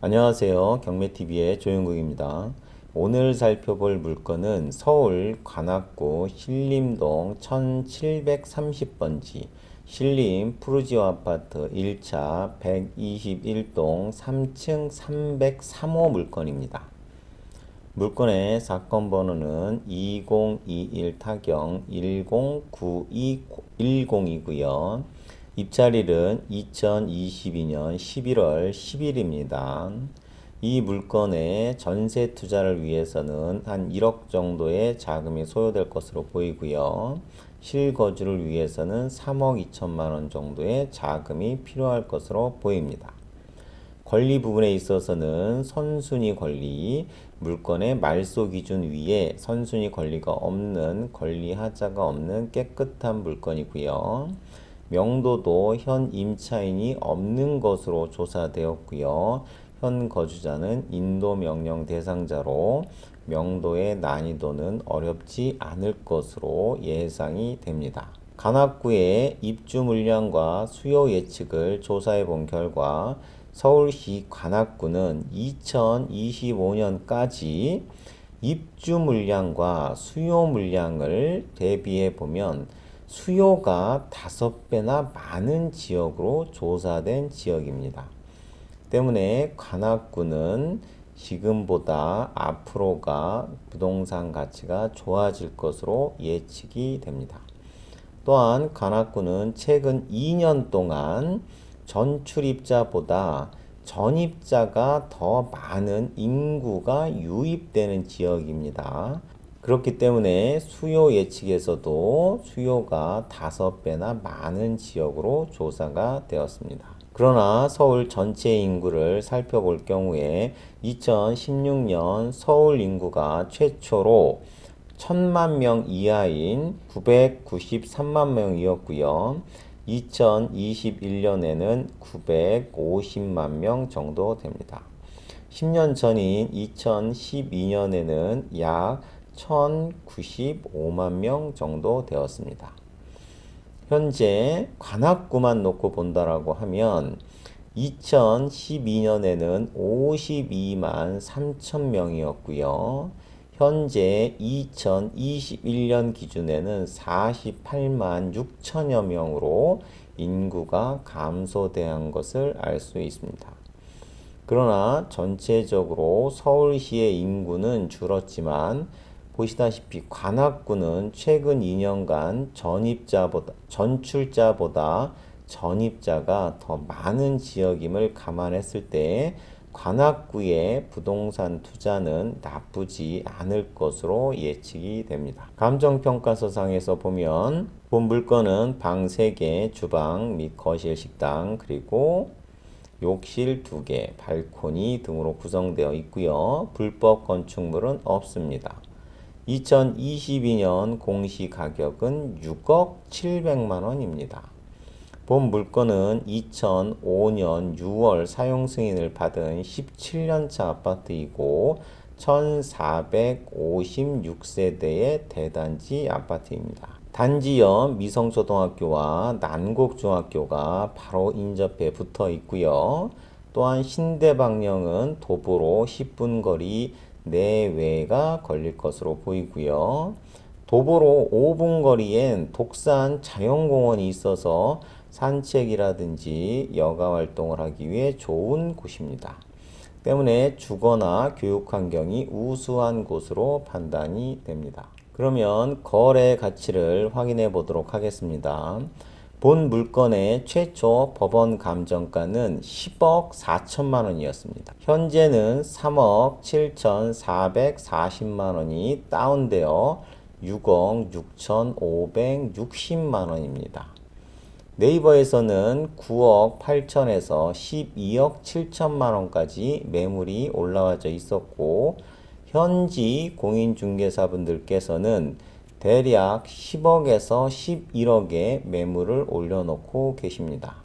안녕하세요. 경매TV의 조영국입니다. 오늘 살펴볼 물건은 서울 관악구 신림동 1730번지 신림 푸르지오 아파트 1차 121동 3층 303호 물건입니다. 물건의 사건 번호는 2021 타경 109210이고요. 입찰일은 2022년 11월 10일입니다. 이 물건의 전세 투자를 위해서는 한 1억 정도의 자금이 소요될 것으로 보이고요. 실거주를 위해서는 3억 2천만 원 정도의 자금이 필요할 것으로 보입니다. 권리 부분에 있어서는 선순위 권리, 물건의 말소 기준 위에 선순위 권리가 없는, 권리하자가 없는 깨끗한 물건이고요. 명도도 현 임차인이 없는 것으로 조사되었고요. 현 거주자는 인도 명령 대상자로 명도의 난이도는 어렵지 않을 것으로 예상이 됩니다. 관악구의 입주 물량과 수요 예측을 조사해 본 결과 서울시 관악구는 2025년까지 입주 물량과 수요 물량을 대비해 보면 수요가 5배나 많은 지역으로 조사된 지역입니다. 때문에 관악구는 지금보다 앞으로가 부동산 가치가 좋아질 것으로 예측이 됩니다. 또한 관악구는 최근 2년 동안 전출입자보다 전입자가 더 많은 인구가 유입되는 지역입니다. 그렇기 때문에 수요 예측에서도 수요가 5배나 많은 지역으로 조사가 되었습니다. 그러나 서울 전체 인구를 살펴볼 경우에 2016년 서울 인구가 최초로 1000만 명 이하인 993만 명이었고요. 2021년에는 950만 명 정도 됩니다. 10년 전인 2012년에는 약 1095만 명 정도 되었습니다. 현재 관악구만 놓고 본다라고 하면 2012년에는 52만 3천 명이었고요. 현재 2021년 기준에는 48만 6천여 명으로 인구가 감소된 것을 알 수 있습니다. 그러나 전체적으로 서울시의 인구는 줄었지만 보시다시피 관악구는 최근 2년간 전출자보다 전입자가 더 많은 지역임을 감안했을 때 관악구의 부동산 투자는 나쁘지 않을 것으로 예측이 됩니다. 감정평가서상에서 보면 본 물건은 방 3개, 주방 및 거실, 식당, 그리고 욕실 2개, 발코니 등으로 구성되어 있고요. 불법 건축물은 없습니다. 2022년 공시가격은 6억 7백만 원입니다. 본 물건은 2005년 6월 사용 승인을 받은 17년차 아파트이고 1456세대의 대단지 아파트입니다. 단지역 미성초등학교와 난곡중학교가 바로 인접해 붙어 있고요. 또한 신대방령은 도보로 10분 거리 내외가 걸릴 것으로 보이고요. 도보로 5분 거리엔 독산 자연공원이 있어서 산책이라든지 여가 활동을 하기 위해 좋은 곳입니다. 때문에 주거나 교육 환경이 우수한 곳으로 판단이 됩니다. 그러면 거래 가치를 확인해 보도록 하겠습니다. 본 물건의 최초 법원 감정가는 10억 4천만 원이었습니다. 현재는 3억 7,440만 원이 다운되어 6억 6,560만 원입니다. 네이버에서는 9억 8천에서 12억 7천만 원까지 매물이 올라와져 있었고 현지 공인중개사분들께서는 대략 10억에서 11억의 매물을 올려놓고 계십니다.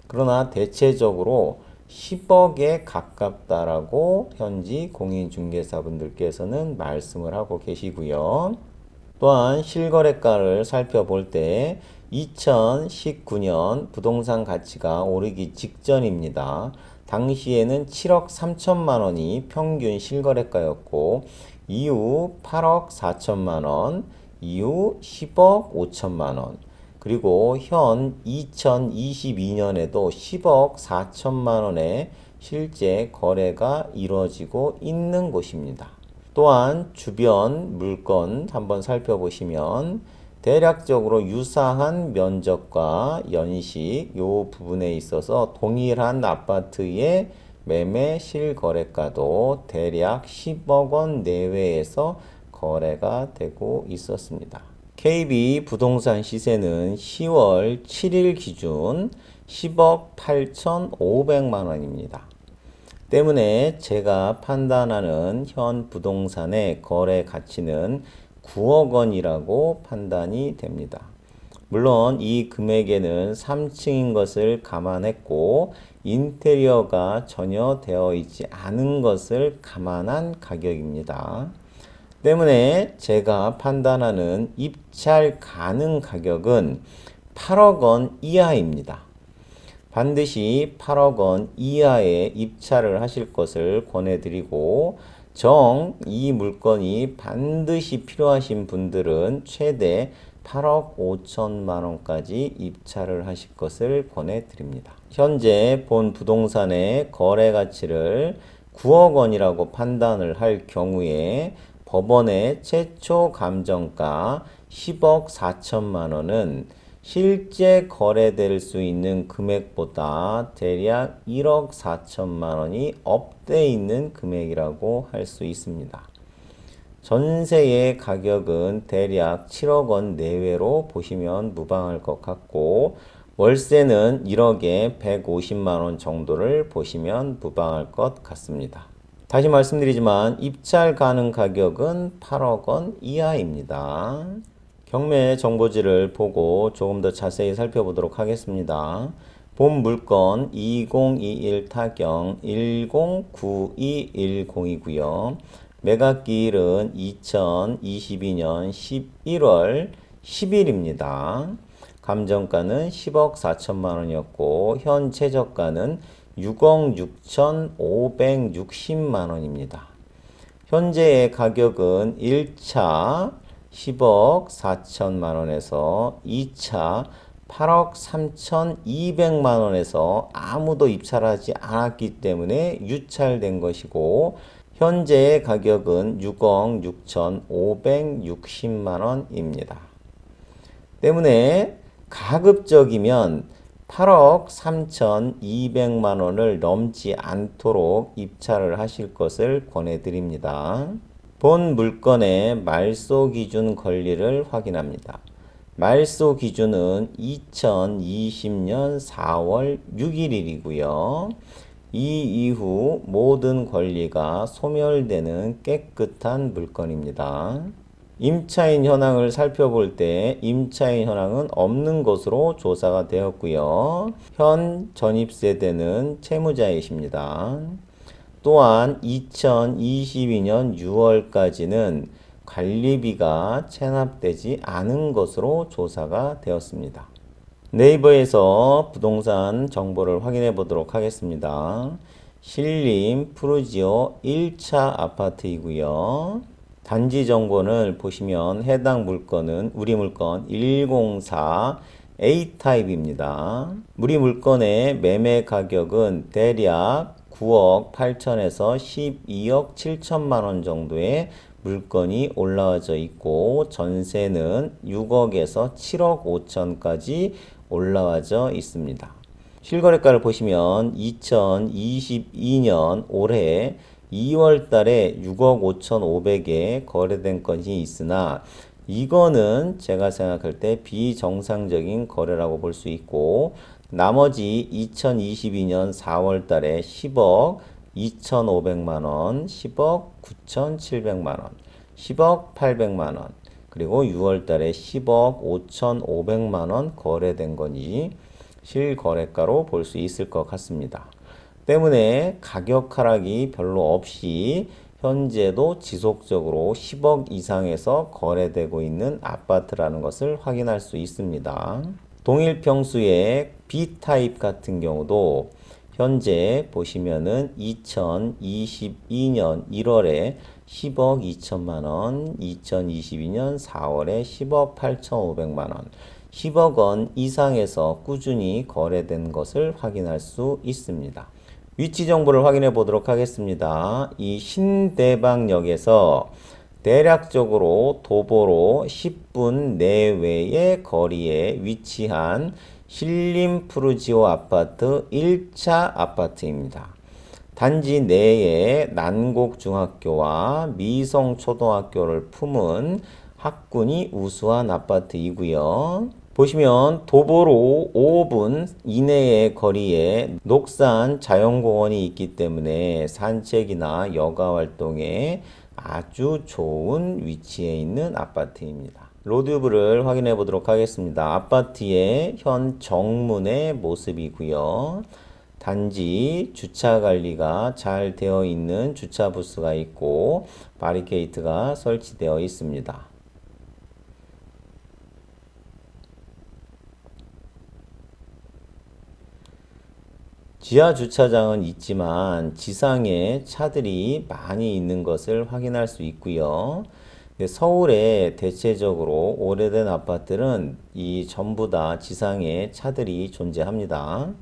그러나 대체적으로 10억에 가깝다라고 현지 공인중개사분들께서는 말씀을 하고 계시고요. 또한 실거래가를 살펴볼 때 2019년 부동산 가치가 오르기 직전입니다. 당시에는 7억 3천만 원이 평균 실거래가였고 이후 8억 4천만 원, 이후 10억 5천만 원, 그리고 현 2022년에도 10억 4천만 원의 실제 거래가 이루어지고 있는 곳입니다. 또한 주변 물건 한번 살펴보시면 대략적으로 유사한 면적과 연식 요 부분에 있어서 동일한 아파트의 매매 실거래가도 대략 10억 원 내외에서 거래가 되고 있었습니다. KB 부동산 시세는 10월 7일 기준 10억 8,500만 원입니다. 때문에 제가 판단하는 현 부동산의 거래 가치는 9억 원이라고 판단이 됩니다. 물론 이 금액에는 3층인 것을 감안했고 인테리어가 전혀 되어 있지 않은 것을 감안한 가격입니다. 때문에 제가 판단하는 입찰 가능 가격은 8억 원 이하입니다. 반드시 8억 원 이하에 입찰을 하실 것을 권해드리고 이 물건이 반드시 필요하신 분들은 최대 8억 5천만 원까지 입찰을 하실 것을 권해드립니다. 현재 본 부동산의 거래 가치를 9억 원이라고 판단을 할 경우에 법원의 최초 감정가 10억 4천만 원은 실제 거래될 수 있는 금액보다 대략 1억 4천만 원이 업돼 있는 금액이라고 할 수 있습니다. 전세의 가격은 대략 7억 원 내외로 보시면 무방할 것 같고 월세는 1억에 150만 원 정도를 보시면 무방할 것 같습니다. 다시 말씀드리지만 입찰 가능 가격은 8억 원 이하입니다. 경매 정보지를 보고 조금 더 자세히 살펴보도록 하겠습니다. 본 물건 2021 타경 109210이고요. 매각기일은 2022년 11월 10일입니다. 감정가는 10억 4천만 원이었고 현 최저가는 6억 6,560만 원입니다. 현재의 가격은 1차 10억 4천만 원에서 2차 8억 3,200만 원에서 아무도 입찰하지 않았기 때문에 유찰된 것이고 현재의 가격은 6억 6,560만 원입니다. 때문에 가급적이면 8억 3,200만 원을 넘지 않도록 입찰을 하실 것을 권해드립니다. 본 물건의 말소 기준 권리를 확인합니다. 말소 기준은 2020년 4월 6일이고요. 이 이후 모든 권리가 소멸되는 깨끗한 물건입니다. 임차인 현황을 살펴볼 때 임차인 현황은 없는 것으로 조사가 되었고요. 현 전입세대는 채무자이십니다. 또한 2022년 6월까지는 관리비가 체납되지 않은 것으로 조사가 되었습니다. 네이버에서 부동산 정보를 확인해 보도록 하겠습니다. 신림 푸르지오 1차 아파트이고요. 단지 정보를 보시면 해당 물건은 우리 물건 104 A타입입니다. 우리 물건의 매매 가격은 대략 9억 8천에서 12억 7천만 원 정도의 물건이 올라와져 있고 전세는 6억에서 7억 5천까지 올라와져 있습니다. 실거래가를 보시면 2022년 올해 2월 달에 6억 5,500에 거래된 건이 있으나 이거는 제가 생각할 때 비정상적인 거래라고 볼 수 있고 나머지 2022년 4월 달에 10억 2,500만 원, 10억 9,700만 원, 10억 800만 원, 그리고 6월 달에 10억 5,500만 원 거래된 건지 실거래가로 볼 수 있을 것 같습니다. 때문에 가격 하락이 별로 없이 현재도 지속적으로 10억 이상에서 거래되고 있는 아파트라는 것을 확인할 수 있습니다. 동일 평수의 B타입 같은 경우도 현재 보시면은 2022년 1월에 10억 2천만 원, 2022년 4월에 10억 8,500만 원, 10억 원 이상에서 꾸준히 거래된 것을 확인할 수 있습니다. 위치 정보를 확인해 보도록 하겠습니다. 이 신대방역에서 대략적으로 도보로 10분 내외의 거리에 위치한 신림푸르지오 아파트 1차 아파트입니다. 단지 내에 난곡중학교와 미성초등학교를 품은 학군이 우수한 아파트이고요. 보시면 도보로 5분 이내의 거리에 녹산 자연공원이 있기 때문에 산책이나 여가 활동에 아주 좋은 위치에 있는 아파트입니다. 로드뷰를 확인해 보도록 하겠습니다. 아파트의 현 정문의 모습이고요. 단지 주차 관리가 잘 되어 있는 주차 부스가 있고 바리케이트가 설치되어 있습니다. 지하 주차장은 있지만 지상에 차들이 많이 있는 것을 확인할 수 있고요. 서울에 대체적으로 오래된 아파트는 이 전부 다 지상에 차들이 존재합니다.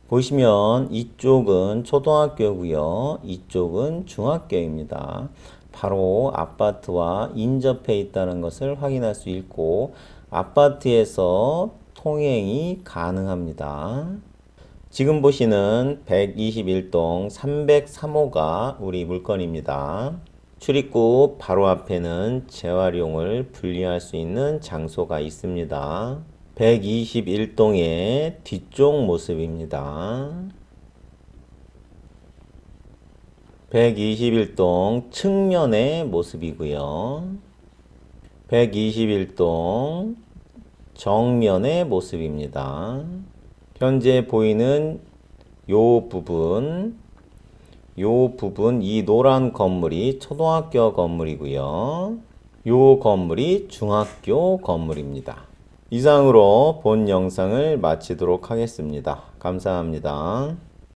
보시면 이쪽은 초등학교고요. 이쪽은 중학교입니다. 바로 아파트와 인접해 있다는 것을 확인할 수 있고 아파트에서 통행이 가능합니다. 지금 보시는 121동 303호가 우리 물건입니다. 출입구 바로 앞에는 재활용을 분리할 수 있는 장소가 있습니다. 121동의 뒤쪽 모습입니다. 121동 측면의 모습이고요. 121동 정면의 모습입니다. 현재 보이는 요 부분, 이 노란 건물이 초등학교 건물이고요. 요 건물이 중학교 건물입니다. 이상으로 본 영상을 마치도록 하겠습니다. 감사합니다.